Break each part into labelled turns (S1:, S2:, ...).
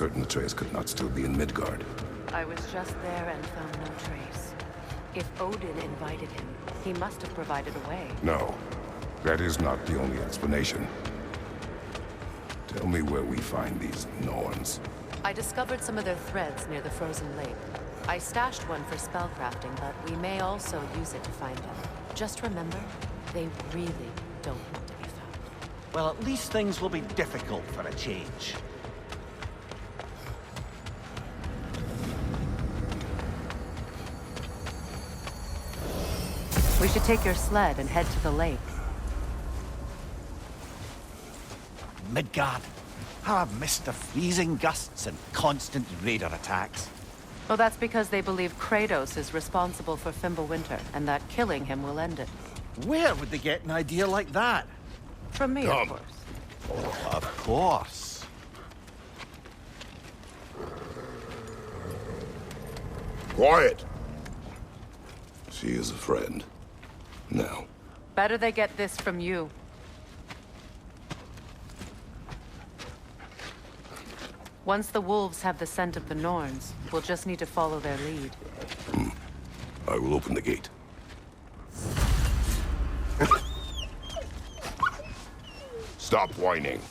S1: certain Atreus could not still be in Midgard.
S2: I was just there and found no trace. If Odin invited him, he must have provided a way.
S1: No, that is not the only explanation. Tell me where we find these Norns.
S2: I discovered some of their threads near the frozen lake. I stashed one for spellcrafting, but we may also use it to find them. Just remember, they really don't want to be found.
S3: Well, at least things will be difficult for a change.
S2: We should take your sled and head to the lake.
S3: Midgard. How I've missed the freezing gusts and constant raider attacks.
S2: Well, that's because they believe Kratos is responsible for Fimbulwinter, and that killing him will end it.
S3: Where would they get an idea like that?
S2: From me,
S1: Come.
S2: of course.
S3: Of course.
S1: Quiet! She is a friend. Now.
S2: Better they get this from you. Once the wolves have the scent of the Norns, we'll just need to follow their lead.
S1: I will open the gate. Stop whining.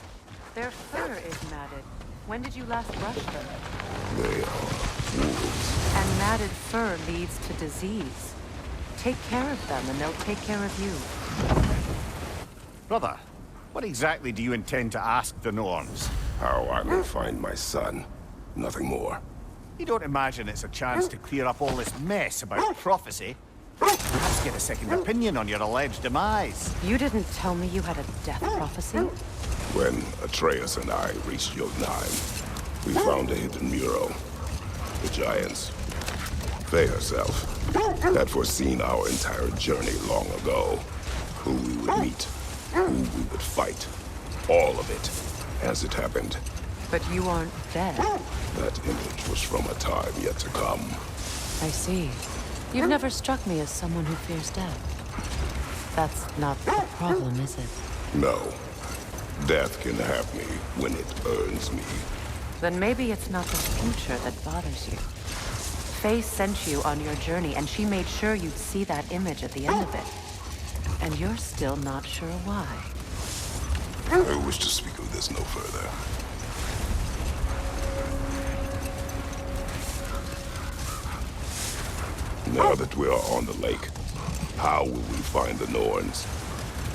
S2: Their fur is matted. When did you last brush them?
S1: They are wolves.
S2: And matted fur leads to disease. Take care of them and they'll take care of you.
S3: Brother, what exactly do you intend to ask the Norns?
S1: How I may find my son. Nothing more.
S3: You don't imagine it's a chance to clear up all this mess about prophecy? Perhaps get a second opinion on your alleged demise.
S2: You didn't tell me you had a death prophecy?
S1: When Atreus and I reached Jotunheim, we found a hidden mural. The giants, they herself, had foreseen our entire journey long ago. Who we would meet, who we would fight. All of it, as it happened.
S2: But you aren't dead.
S1: That image was from a time yet to come.
S2: I see. You've never struck me as someone who fears death. That's not the problem, is it?
S1: No. Death can have me when it earns me.
S2: Then maybe it's not the future that bothers you. Faye sent you on your journey, and she made sure you'd see that image at the end of it. And you're still not sure why.
S1: I wish to speak of this no further. Now that we are on the lake, how will we find the Norns?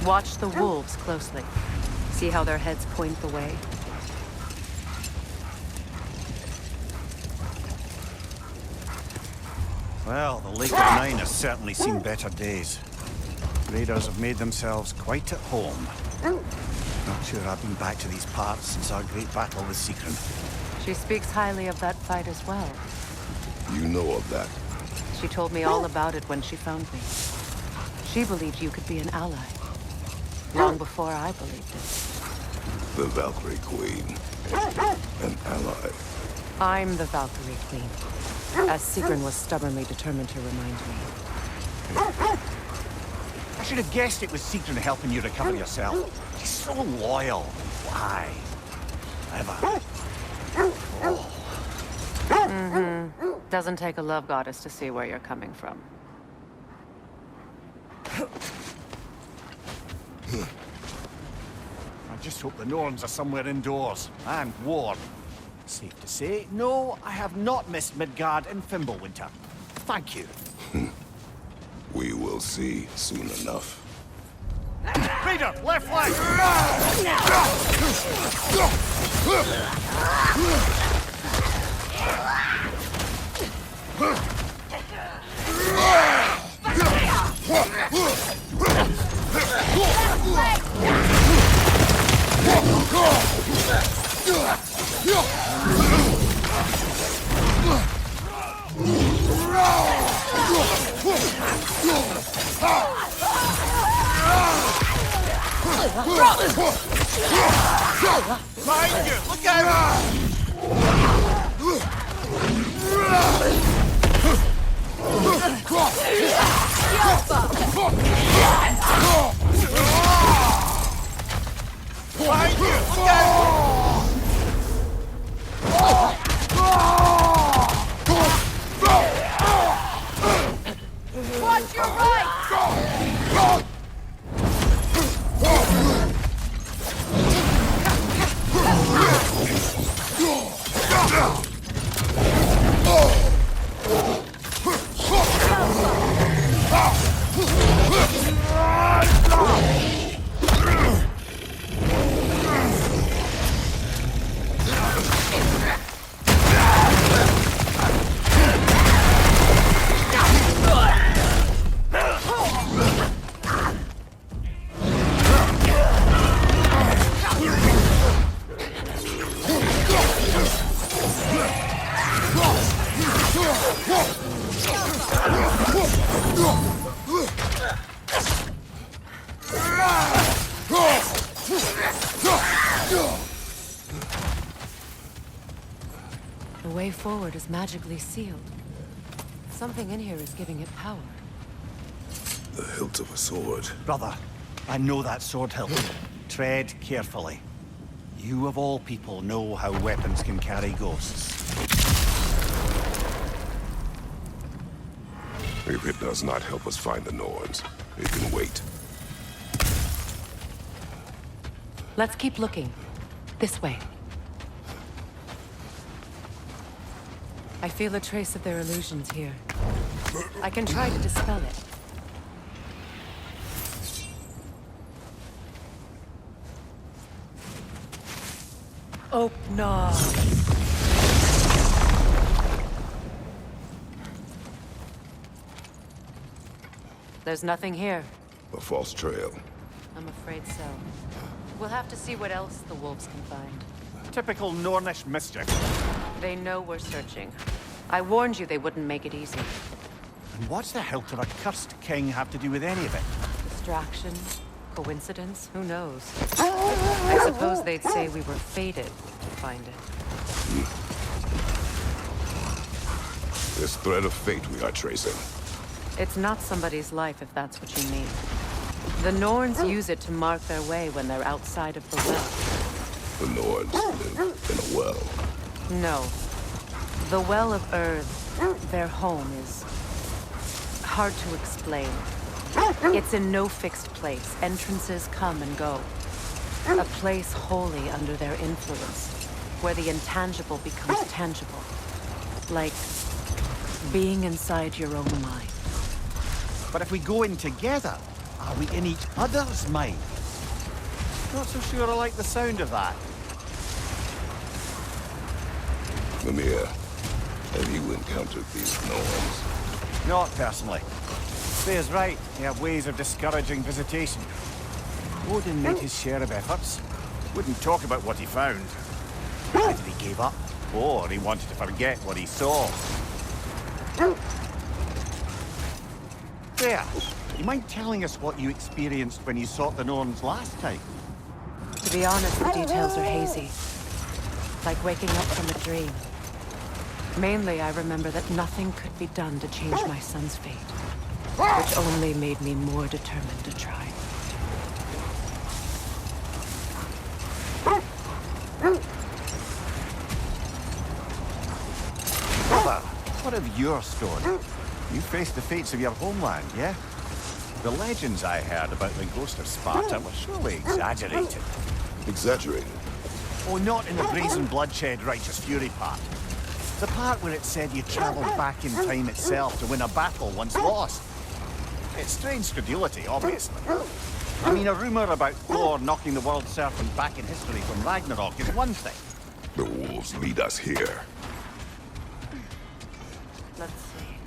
S2: Watch the wolves closely. See how their heads point the way?
S3: Well, the Lake of Nine has certainly seen better days. Raiders have made themselves quite at home. Not sure I've been back to these parts since our great battle with Sigrun.
S2: She speaks highly of that fight as well.
S1: You know of that.
S2: She told me all about it when she found me. She believed you could be an ally. Long before I believed it.
S1: The Valkyrie Queen. An ally.
S2: I'm the Valkyrie Queen, as Sigrun was stubbornly determined to remind me.
S3: I should have guessed it was Sigrun helping you recover yourself. She's so loyal. Why? Ever.
S2: Doesn't take a love goddess to see where you're coming from.
S3: I just hope the Norns are somewhere indoors and warm. Safe to say, no, I have not missed Midgard and Fimbulwinter. Thank you.
S1: We will see soon enough.
S3: Raider, left flank! Behind you! Look out! Behind you! Look out!
S2: Watch your right! The way forward is magically sealed. Something in here is giving it power.
S1: The hilt of a sword.
S3: Brother, I know that sword hilt. Tread carefully. You of all people know how weapons can carry ghosts.
S1: If it does not help us find the Norns, it can wait.
S2: Let's keep looking. This way. I feel a trace of their illusions here. I can try to dispel it. Oh, no. There's nothing here.
S1: A false trail.
S2: I'm afraid so. We'll have to see what else the wolves can find.
S3: Typical Nornish mischief.
S2: They know we're searching. I warned you they wouldn't make it easy.
S3: And what's the hilt of a cursed king have to do with any of it?
S2: Distraction? Coincidence? Who knows? I suppose they'd say we were fated to find it.
S1: This thread of fate we are tracing.
S2: It's not somebody's life, if that's what you mean. The Norns use it to mark their way when they're outside of the well.
S1: The Norns live in a well.
S2: No. The Well of Earth, their home, is hard to explain. It's in no fixed place. Entrances come and go. A place wholly under their influence, where the intangible becomes tangible. Like being inside your own mind.
S3: But if we go in together, are we in each other's mind? Not so sure I like the sound of that.
S1: Mimir, have you encountered these Norns?
S3: Not personally. Freya's right. They have ways of discouraging visitation. Odin made his share of efforts. Wouldn't talk about what he found. Either he gave up, or he wanted to forget what he saw. Freya, you mind telling us what you experienced when you sought the Norns last time?
S2: To be honest, the details are hazy. Like waking up from a dream. Mainly, I remember that nothing could be done to change my son's fate. Which only made me more determined to try.
S3: Brother, what of your story? You faced the fates of your homeland, yeah? The legends I heard about the ghost of Sparta were surely exaggerated.
S1: Exaggerated?
S3: Oh, not in the brazen bloodshed righteous fury part. The part where it said you travelled back in time itself to win a battle once lost. It's strange credulity, obviously. I mean, a rumour about Thor knocking the world serpent back in history from Ragnarok is one thing.
S1: The wolves lead us here.
S2: Let's see.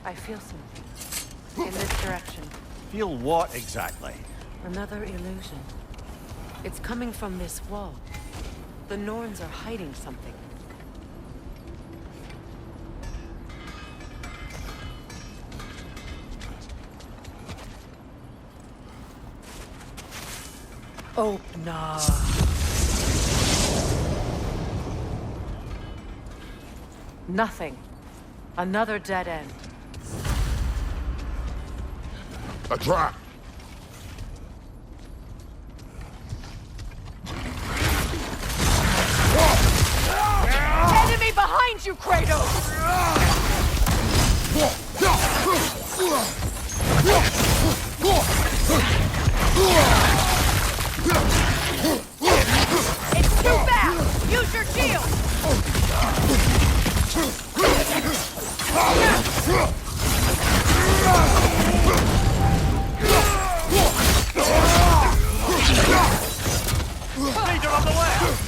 S2: I feel something. In this direction.
S3: Feel what exactly?
S2: Another illusion. It's coming from this wall. The Norns are hiding something. Oh, no. Nothing. Another dead end.
S1: A trap!
S2: Enemy behind you, Kratos! It's too fast! Use your shield!
S3: Leader on the left!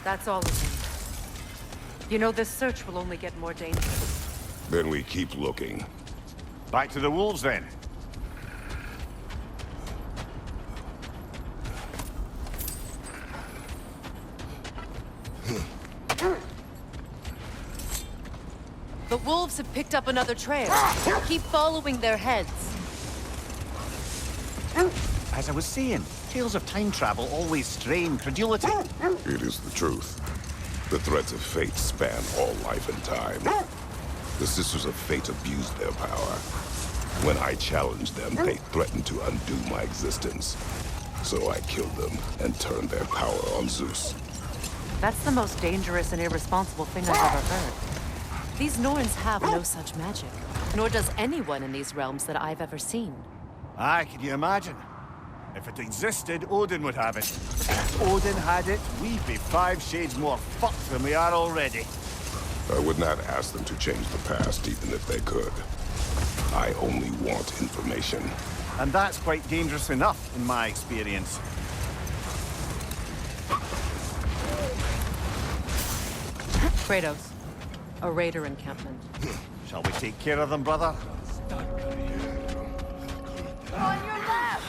S2: That's all of them. You know, this search will only get more dangerous.
S1: Then we keep looking.
S3: Back to the wolves, then.
S2: The wolves have picked up another trail. Keep following their heads.
S3: As I was saying, tales of time travel always strain credulity.
S1: It is the truth. The threads of fate span all life and time. The Sisters of Fate abused their power. When I challenged them, they threatened to undo my existence. So I killed them and turned their power on Zeus.
S2: That's the most dangerous and irresponsible thing I've ever heard. These Norns have no such magic, nor does anyone in these realms that I've ever seen.
S3: Aye, can you imagine? If it existed, Odin would have it. If Odin had it, we'd be 5 shades more fucked than we are already.
S1: I would not ask them to change the past, even if they could. I only want information.
S3: And that's quite dangerous enough, in my experience.
S2: Kratos, a raider encampment.
S3: Shall we take care of them, brother?
S2: On your left!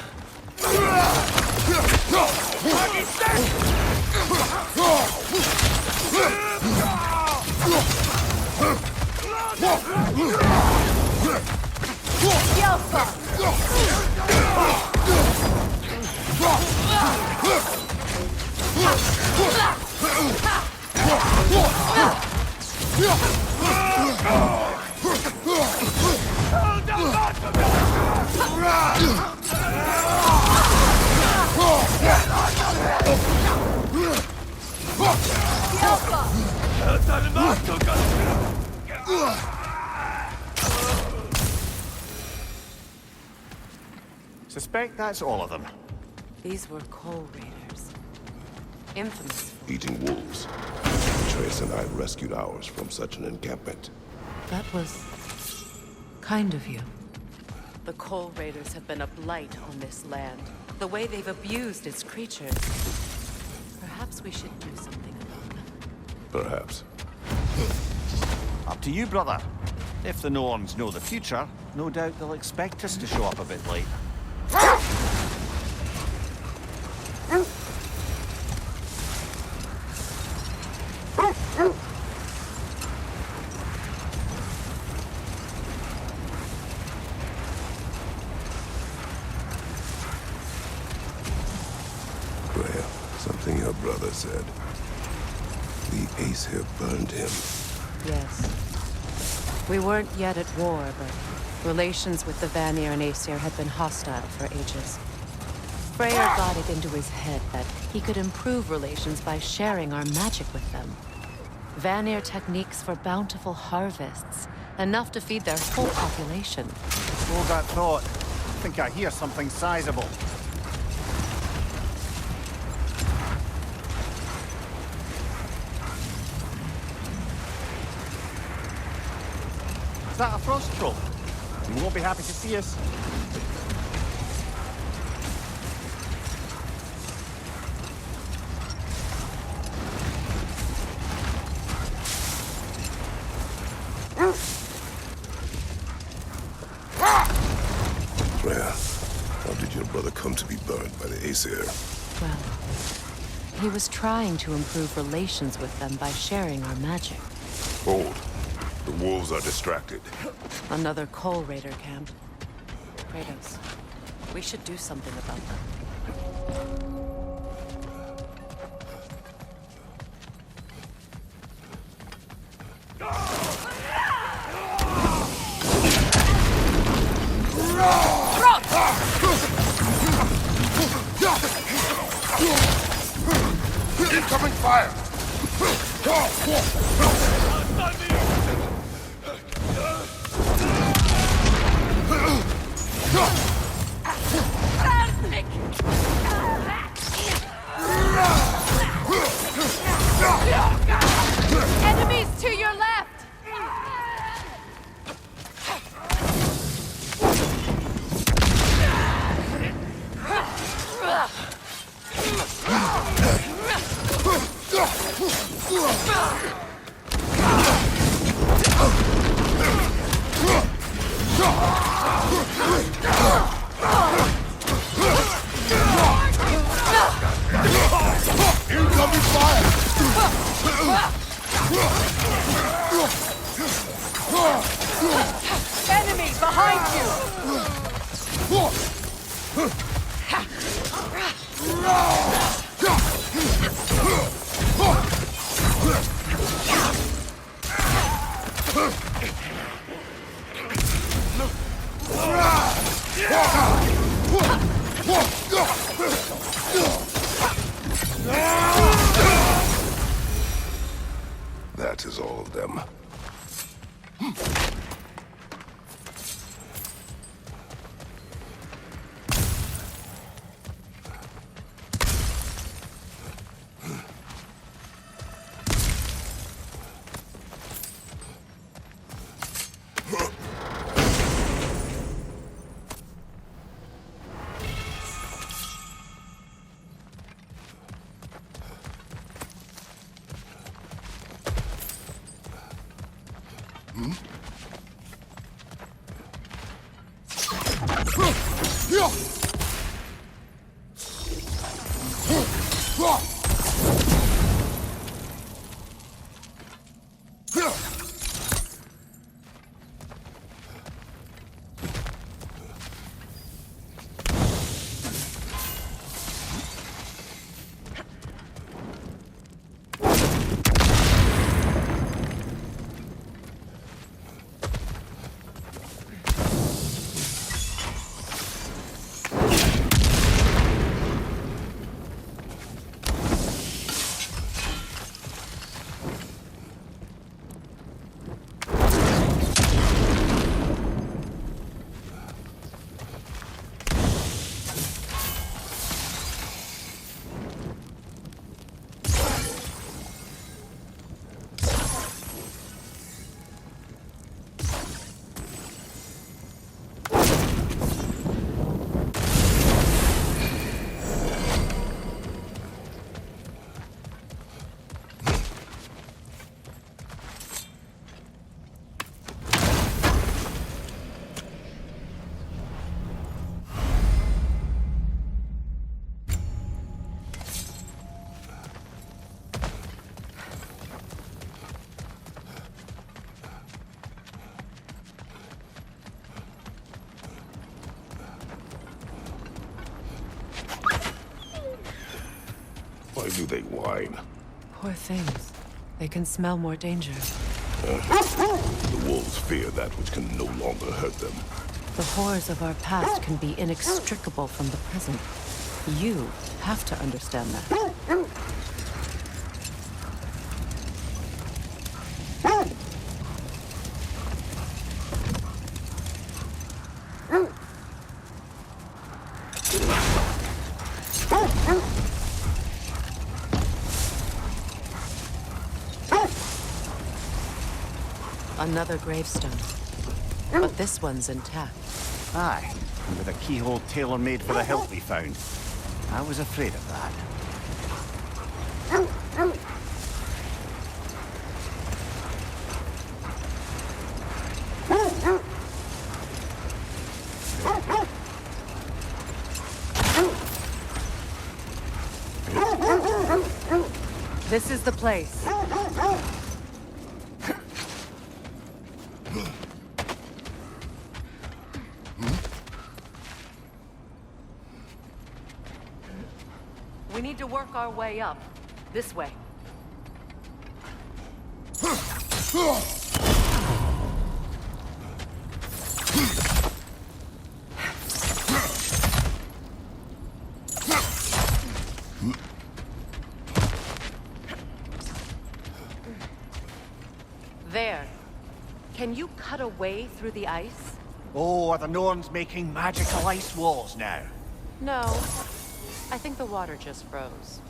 S3: Suspect that's all of them.
S2: These were coal raiders. Infamous.
S1: Eating wolves. Atreus and I rescued ours from such an encampment.
S2: That was kind of you. The coal raiders have been a blight on this land. The way they've abused its creatures. Perhaps we should do something about them.
S1: Perhaps.
S3: Up to you, brother. If the Norns know the future, no doubt they'll expect us to show up a bit late.
S1: Something your brother said. The Aesir burned him.
S2: Yes. We weren't yet at war, but relations with the Vanir and Aesir had been hostile for ages. Freyr got it into his head that he could improve relations by sharing our magic with them. Vanir techniques for bountiful harvests, enough to feed their whole population.
S3: Hold that thought. I think I hear something sizable. Is that a frost troll? You won't be happy to see us.
S1: Freya, how did your brother come to be burned by the Aesir?
S2: Well, he was trying to improve relations with them by sharing our magic.
S1: Hold. The wolves are distracted.
S2: Another coal raider camp. Kratos, we should do something about them.
S1: Incoming fire!
S2: Enemies to your left!
S1: Incoming fire!
S2: Enemy behind you!
S1: That is all of them. Why do they whine?
S2: Poor things. They can smell more danger.
S1: The wolves fear that which can no longer hurt them.
S2: The horrors of our past can be inextricable from the present. You have to understand that. Another gravestone. But this one's intact.
S3: Aye, and with a keyhole tailor-made for the hilt we found. I was afraid of that.
S2: This is the place. We need to work our way up. This way. There. Can you cut a way through the ice?
S3: Oh, are the Norns making magical ice walls now?
S2: No. I think the water just froze.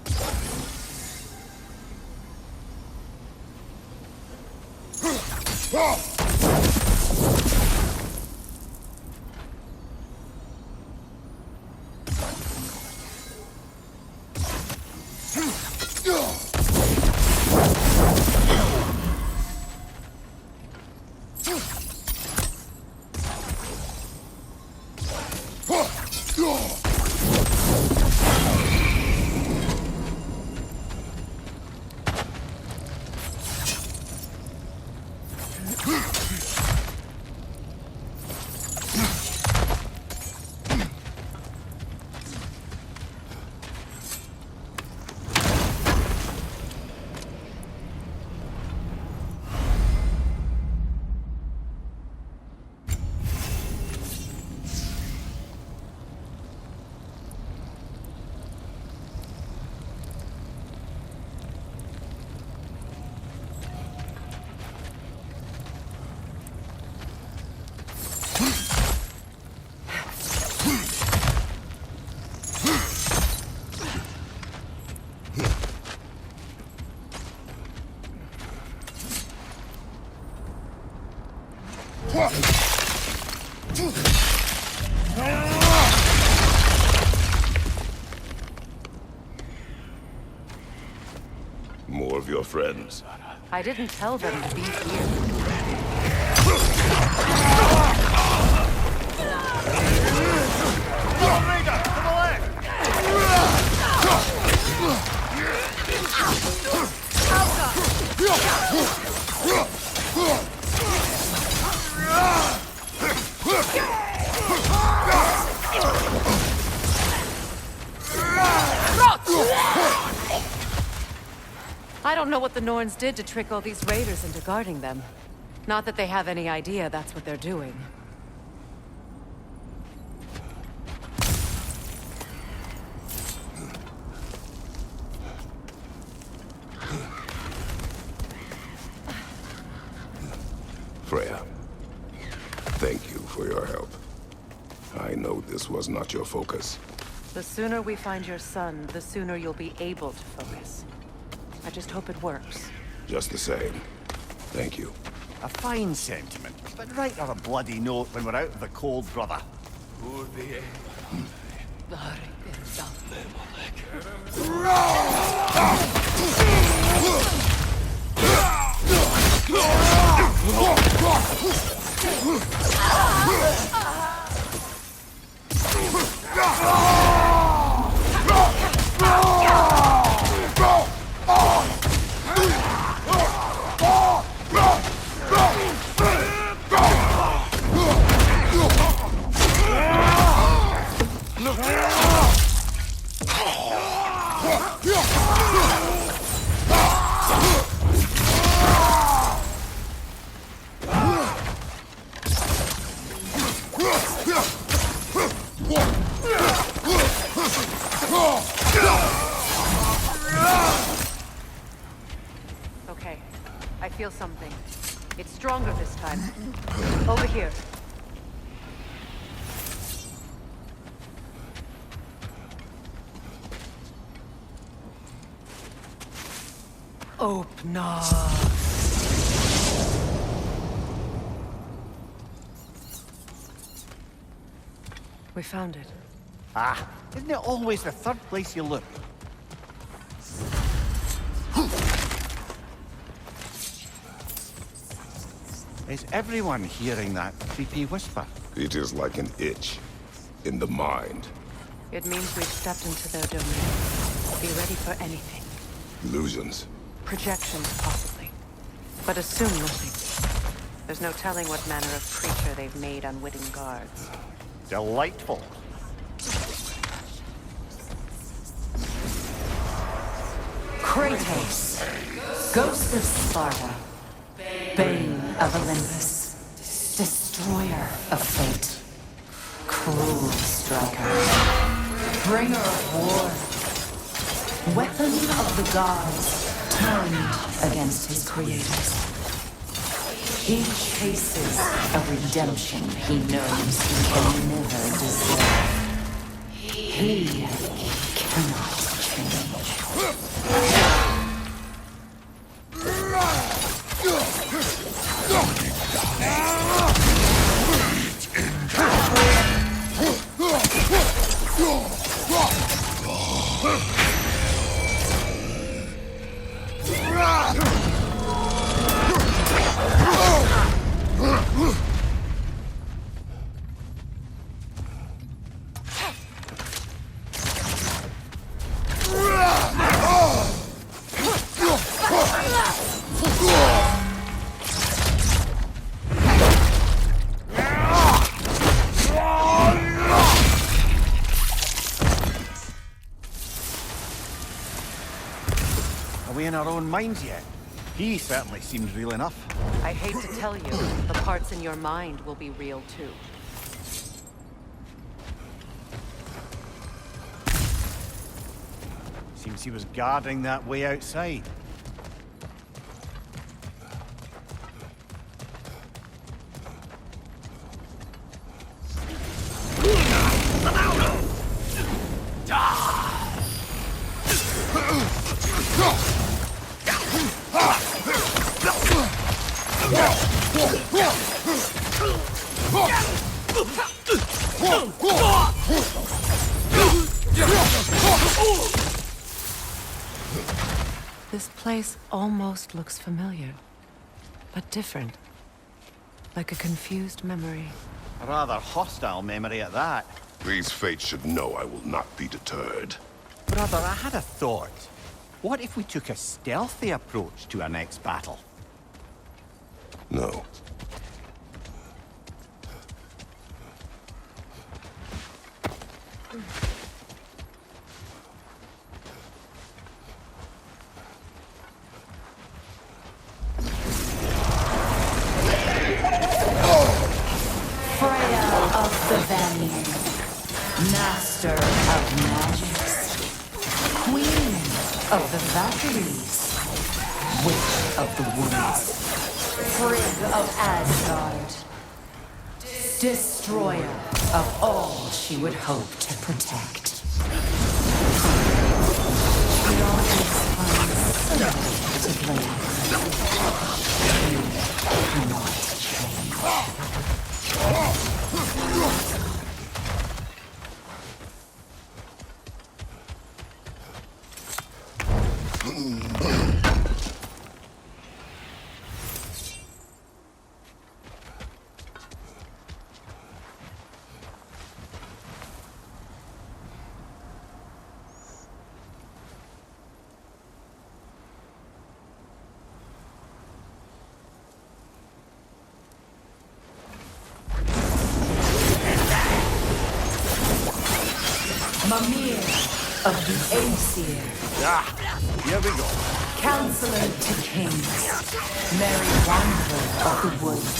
S1: More of your friends.
S2: I didn't tell them to be here. I don't know what the Norns did to trick all these raiders into guarding them. Not that they have any idea that's what they're doing.
S1: Freya, thank you for your help. I know this was not your focus.
S2: The sooner we find your son, the sooner you'll be able to focus. I just hope it works.
S1: Just the same, thank you.
S3: A fine sentiment, but write her a bloody note when we're out of the cold, brother.
S2: Okay, I feel something. It's stronger this time. Over here. Open up. We found it.
S3: Ah, isn't it always the third place you look? Is everyone hearing that creepy whisper?
S1: It is like an itch in the mind.
S2: It means we've stepped into their domain. Be ready for anything.
S1: Illusions.
S2: Projections, possibly. But assume nothing. There's no telling what manner of creature they've made unwitting guards.
S3: Delightful.
S2: Kratos, ghost of Sparta, bane of Olympus, destroyer of fate, cruel striker, bringer of war, weapon of the gods turned against his creators. He chases a redemption he knows he can never deserve. He cannot change.
S3: Are we in our own minds yet? He certainly seems real enough.
S2: I hate to tell you, the parts in your mind will be real too.
S3: Seems he was guarding that way outside.
S2: This place almost looks familiar, but different. Like a confused memory.
S3: A rather hostile memory at that.
S1: These fates should know I will not be deterred.
S3: Brother, I had a thought. What if we took a stealthy approach to our next battle?
S1: No.
S2: Master of magics, queen of the Valkyries, witch of the woods, Frigg of Asgard, destroyer of all she would hope to protect. She always finds somebody to blame. You cannot change. Mimir of the Aesir.
S3: Here we go.
S2: Counselor to kings. Merry wanderer of the woods.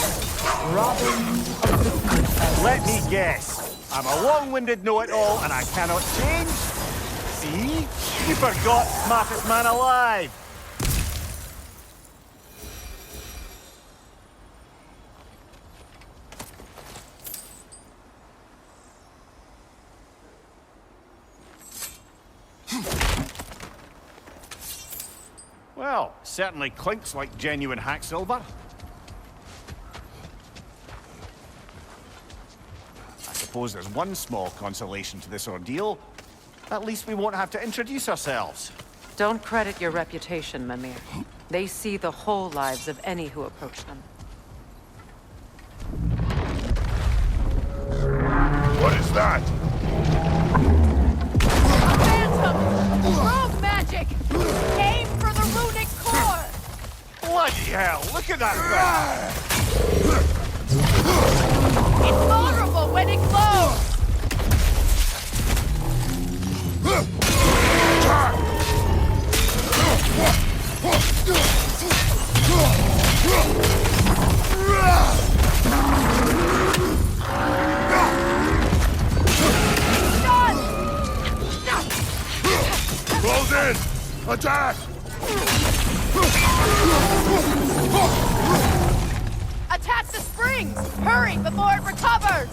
S2: Robin of the good fellows.
S3: Let me guess. I'm a long-winded know-it-all and I cannot change? See? You forgot smartest man alive. Well, certainly clinks like genuine hack silver. I suppose there's one small consolation to this ordeal. At least we won't have to introduce ourselves.
S2: Don't credit your reputation, Mimir. They see the whole lives of any who approach them.
S1: What is that?
S4: Phantom! Rogue magic! Aim for the runic core!
S3: Bloody hell, look at that thing!
S4: It's vulnerable when it glows!
S1: Close in! Attack!
S4: Attack the springs! Hurry before it recovers!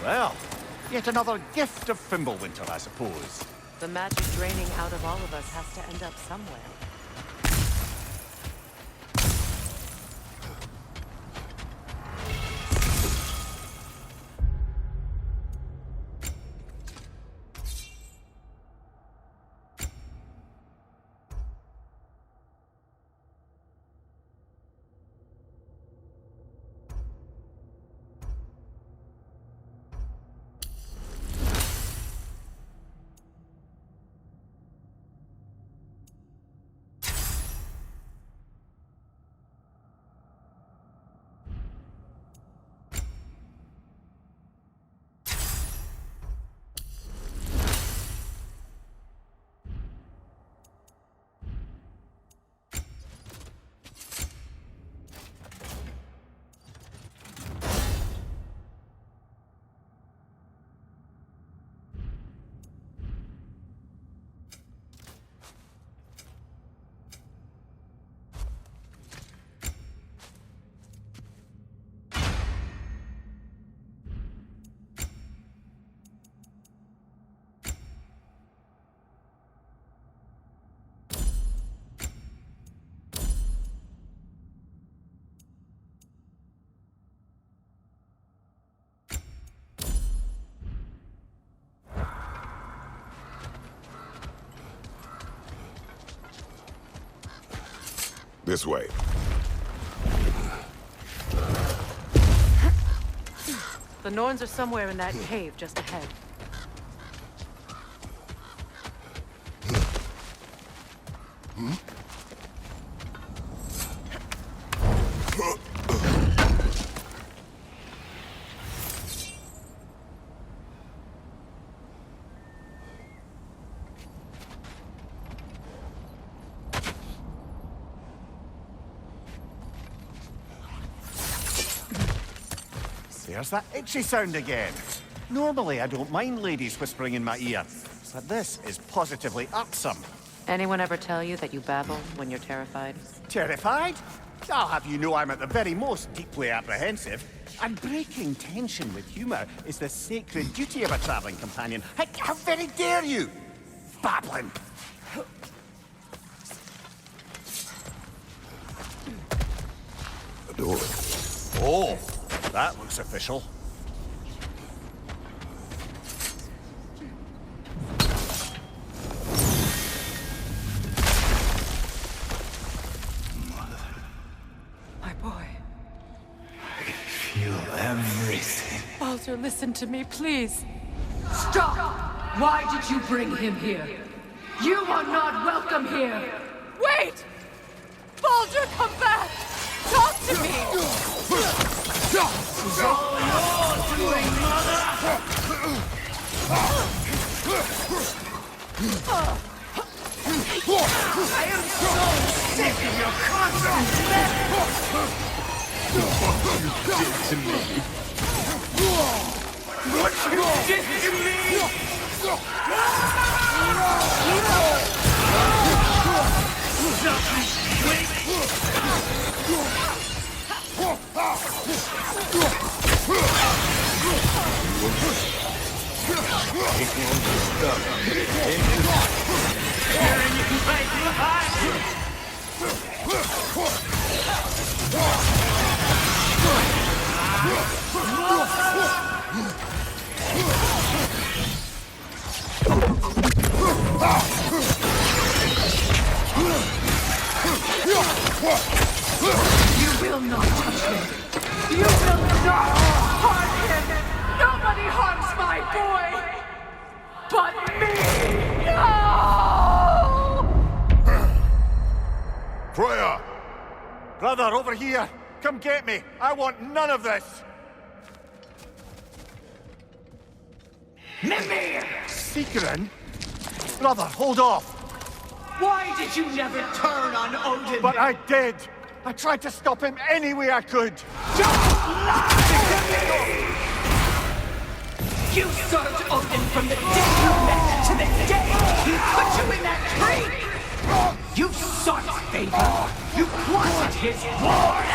S3: Well, yet another gift of Fimbulwinter, I suppose.
S2: The magic draining out of all of us has to end up somewhere.
S1: This way.
S2: The Norns are somewhere in that cave just ahead.
S3: There's that itchy sound again. Normally, I don't mind ladies whispering in my ear, but this is positively irksome.
S2: Anyone ever tell you that you babble when you're terrified?
S3: Terrified? I'll have you know I'm at the very most deeply apprehensive. And breaking tension with humour is the sacred duty of a travelling companion. How very dare you! Babbling!
S1: The door.
S3: Oh, that looks official.
S2: My boy.
S5: I can feel everything.
S2: Baldur, listen to me, please.
S6: Stop! Why did you bring him here? You are not welcome here!
S4: Wait! Baldur, come back! Talk to me!
S5: It's all your doing, mother!
S6: I am so sick of your constant mess! What you did to me! You will not touch him! You will not harm him! Nobody harms my boy! But me! No!
S1: Freya!
S3: Brother, over here! Come get me! I want none of this!
S6: Mimir!
S3: Secret? Brother, hold off!
S6: Why did you never turn on Odin?
S3: But I did! I tried to stop him any way I could!
S6: Don't lie to me! You served Odin from the day you met to the day he put you in that tree! You sought favor! You wanted his ward!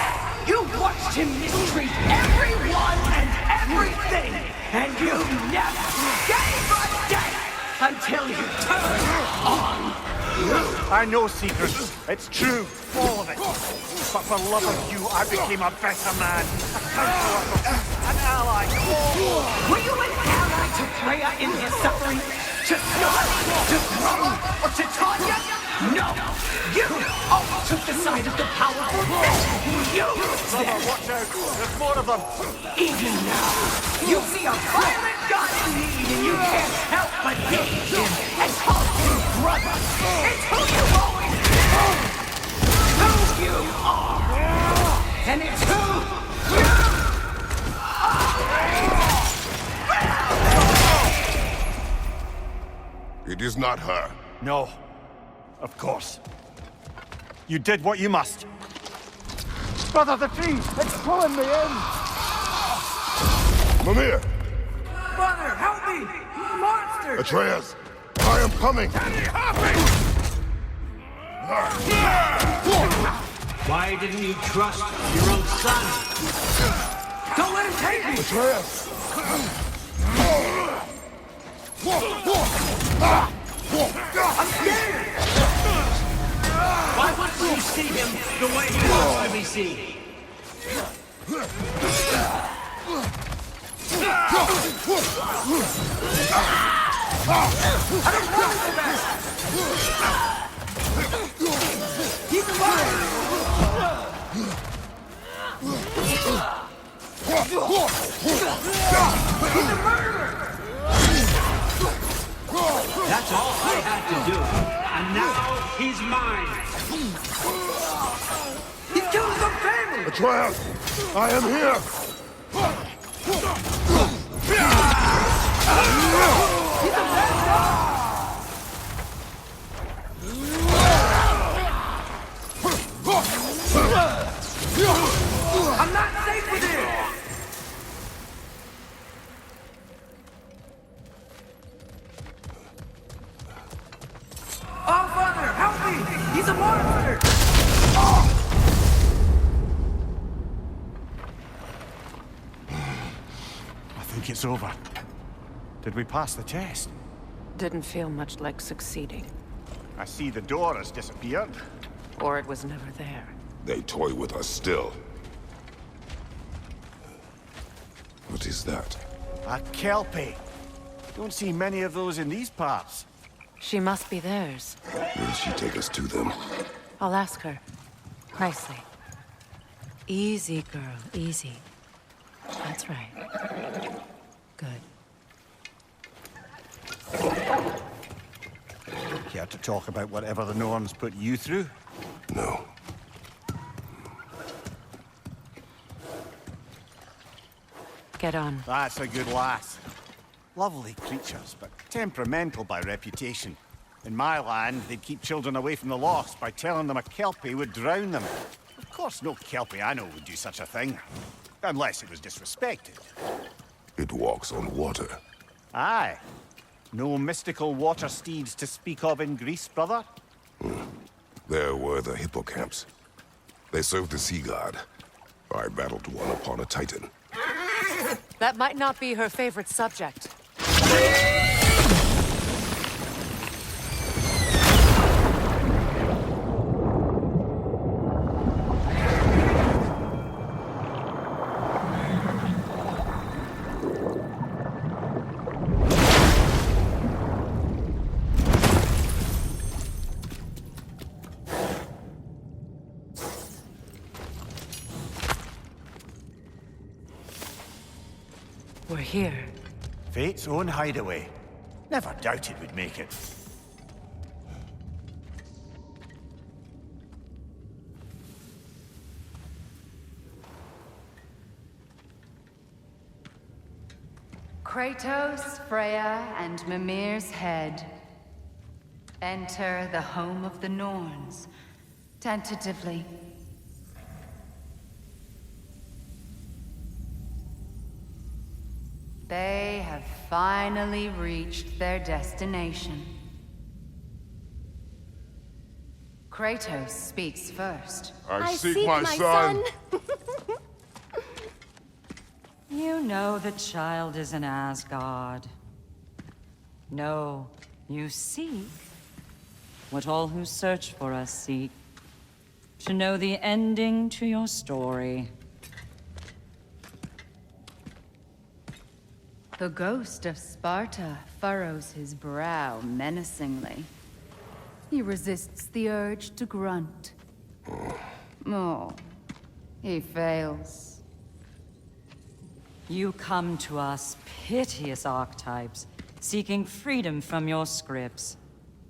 S6: You watched him mistreat everyone and everything! And you never gave a damn until you turned on!
S3: I know, Secret. It's true. All of it. But for love of you, I became a better man. A counselor. An ally.
S6: Were you an ally to Freya in his suffering? To Snow? To Grum? Or to Tanya? No! You always took the side of the powerful. You
S3: Brother, watch out. There's more of them.
S6: Even now, you see a violent god in need and you can't help but hate him and call him brother. It's who you always been. Who you are. And it's who you are.
S1: It is not her.
S3: No. Of course. You did what you must. Brother, the tree! It's pulling me in!
S1: Mimir!
S6: Brother, help me! Monster!
S1: Atreus! I am coming!
S7: Why didn't you trust your own son?
S6: Don't let him take me!
S1: Atreus!
S6: I'm scared!
S7: Why wouldn't you see him the way he wants to be seen?
S6: I don't want to go back! He's alive! He's a murderer!
S7: That's all I had to do. And now he's mine.
S6: He's killed his own family!
S1: Atreus! I am here!
S6: He's a bad dog! I'm not safe with him! Oh, Father, help me! He's a monster!
S3: I think it's over. Did we pass the test?
S2: Didn't feel much like succeeding.
S3: I see the door has disappeared.
S2: Or it was never there.
S1: They toy with us still. What is that?
S3: A kelpie. Don't see many of those in these parts.
S2: She must be theirs.
S1: Will she take us to them?
S2: I'll ask her. Nicely. Easy, girl. Easy. That's right. Good.
S3: Care to talk about whatever the Norns put you through?
S1: No.
S2: Get on.
S3: That's a good lass. Lovely creatures, but temperamental by reputation. In my land, they'd keep children away from the lost by telling them a Kelpie would drown them. Of course, no Kelpie I know would do such a thing. Unless it was disrespected.
S1: It walks on water.
S3: Aye. No mystical water steeds to speak of in Greece, brother?
S1: There were the hippocamps. They served the sea god. I battled one upon a titan.
S2: That might not be her favorite subject. We're here.
S3: Fate's own hideaway. Never doubted we'd make it.
S8: Kratos, Freya, and Mimir's head. Enter the home of the Norns. Tentatively. They have finally reached their destination. Kratos speaks first.
S1: I seek my son.
S9: You know the child is in Asgard. No, you seek what all who search for us seek. To know the ending to your story.
S8: The ghost of Sparta furrows his brow menacingly. He resists the urge to grunt. Oh, he fails.
S9: You come to us, piteous archetypes, seeking freedom from your scripts.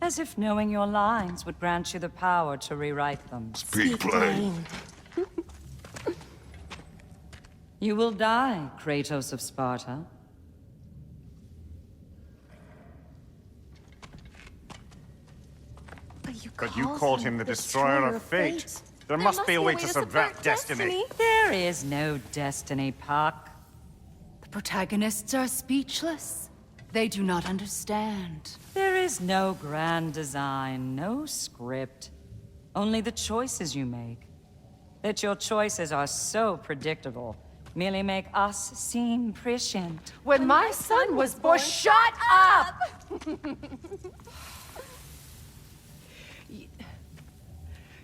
S9: As if knowing your lines would grant you the power to rewrite them.
S1: Speak plain.
S9: You will die, Kratos of Sparta.
S3: But you called him the Destroyer of Fate. There must be a way to subvert destiny.
S9: There is no destiny, Puck.
S8: The protagonists are speechless. They do not understand.
S9: There is no grand design, no script. Only the choices you make. That your choices are so predictable merely make us seem prescient.
S2: When my son was born, shut up!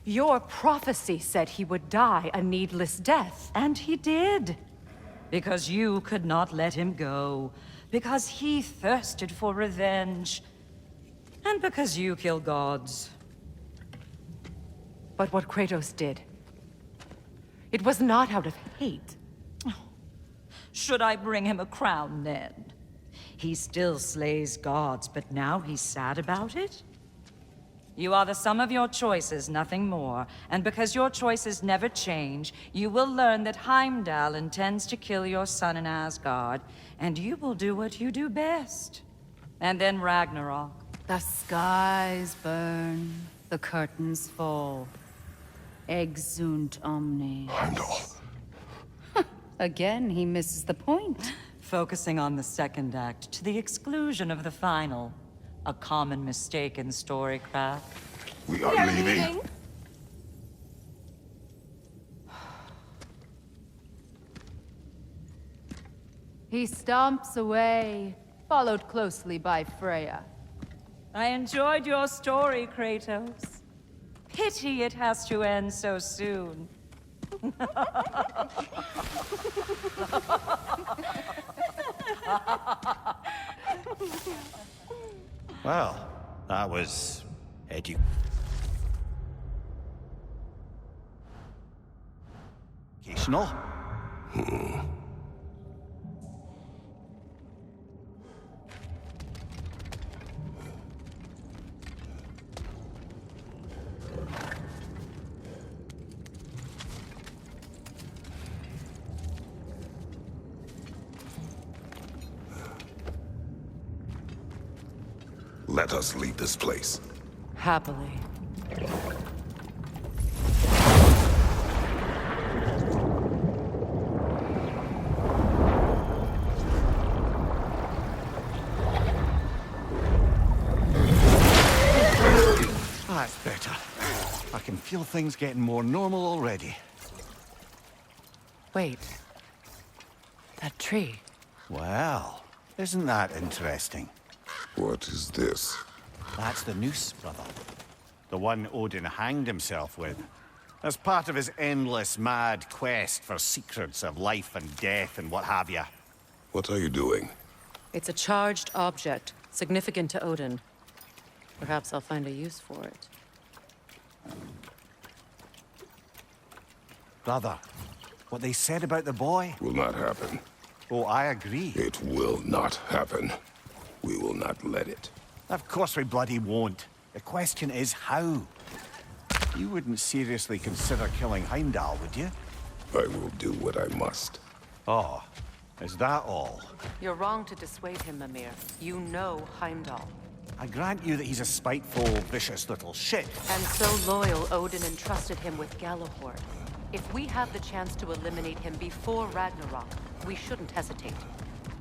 S2: Your prophecy said he would die a needless death.
S9: And he did. Because you could not let him go. Because he thirsted for revenge. And because you kill gods.
S2: But what Kratos did, it was not out of hate.
S9: Should I bring him a crown then? He still slays gods, but now he's sad about it? You are the sum of your choices, nothing more. And because your choices never change, you will learn that Heimdall intends to kill your son in Asgard, and you will do what you do best. And then Ragnarok.
S8: The skies burn, the curtains fall. Exunt omnes.
S1: Heimdall.
S8: Again, he misses the point.
S9: Focusing on the second act to the exclusion of the final. A common mistake in storycraft.
S1: We are leaving.
S8: He stomps away, followed closely by Freya.
S9: I enjoyed your story, Kratos. Pity it has to end so soon.
S3: Well, that was educational.
S1: Let us leave this place.
S2: Happily.
S3: That's better. I can feel things getting more normal already.
S2: Wait. That tree.
S3: Well, isn't that interesting?
S1: What is this?
S3: That's the noose, brother. The one Odin hanged himself with. As part of his endless, mad quest for secrets of life and death and what have you.
S1: What are you doing?
S2: It's a charged object, significant to Odin. Perhaps I'll find a use for it.
S3: Brother, what they said about the boy?
S1: Will not happen.
S3: Oh, I agree.
S1: It will not happen. We will not let it.
S3: Of course we bloody won't. The question is how. You wouldn't seriously consider killing Heimdall, would you?
S1: I will do what I must.
S3: Oh, is that all?
S2: You're wrong to dissuade him, Mimir. You know Heimdall.
S3: I grant you that he's a spiteful, vicious little shit.
S2: And so loyal, Odin entrusted him with Galahorn. If we have the chance to eliminate him before Ragnarok, we shouldn't hesitate.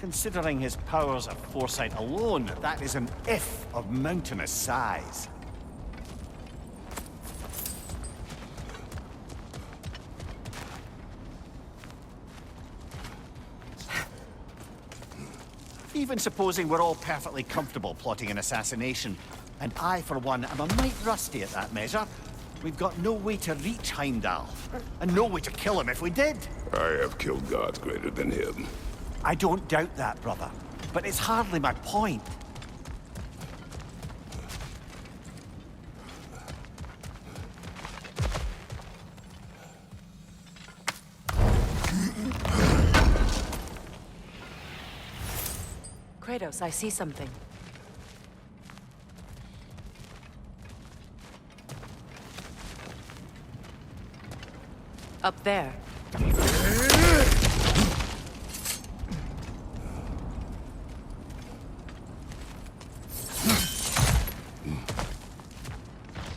S3: Considering his powers of foresight alone, that is an if of mountainous size. Even supposing we're all perfectly comfortable plotting an assassination, and I, for one, am a mite rusty at that measure, we've got no way to reach Heimdall, and no way to kill him if we did.
S1: I have killed gods greater than him.
S3: I don't doubt that, brother, but it's hardly my point.
S2: Kratos, I see something. Up there.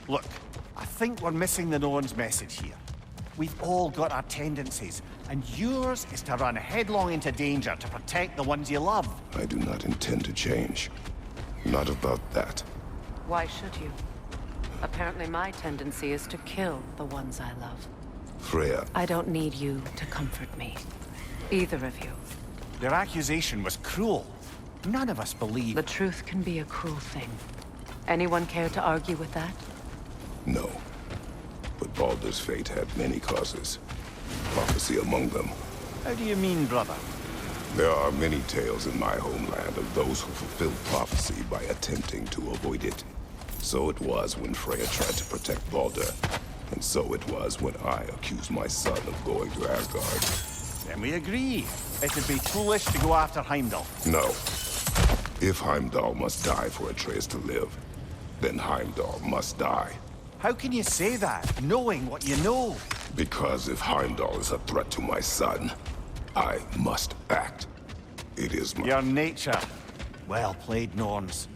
S3: Look, I think we're missing the Norn's message here. We've all got our tendencies, and yours is to run headlong into danger to protect the ones you love.
S1: I do not intend to change. Not about that.
S2: Why should you? Apparently my tendency is to kill the ones I love.
S1: Freya,
S2: I don't need you to comfort me. Either of you.
S3: Their accusation was cruel. None of us believe.
S2: The truth can be a cruel thing. Anyone care to argue with that?
S1: no. But Baldur's fate had many causes. Prophecy among them.
S3: How do you mean, brother?
S1: There are many tales in my homeland of those who fulfilled prophecy by attempting to avoid it. So it was when Freya tried to protect Baldur. And so it was when I accused my son of going to Asgard.
S3: Then we agree. It would be foolish to go after Heimdall.
S1: No. If Heimdall must die for Atreus to live, then Heimdall must die.
S3: How can you say that, knowing what you know?
S1: Because if Heimdall is a threat to my son, I must act. It is my...
S3: Your nature. Well played, Norns.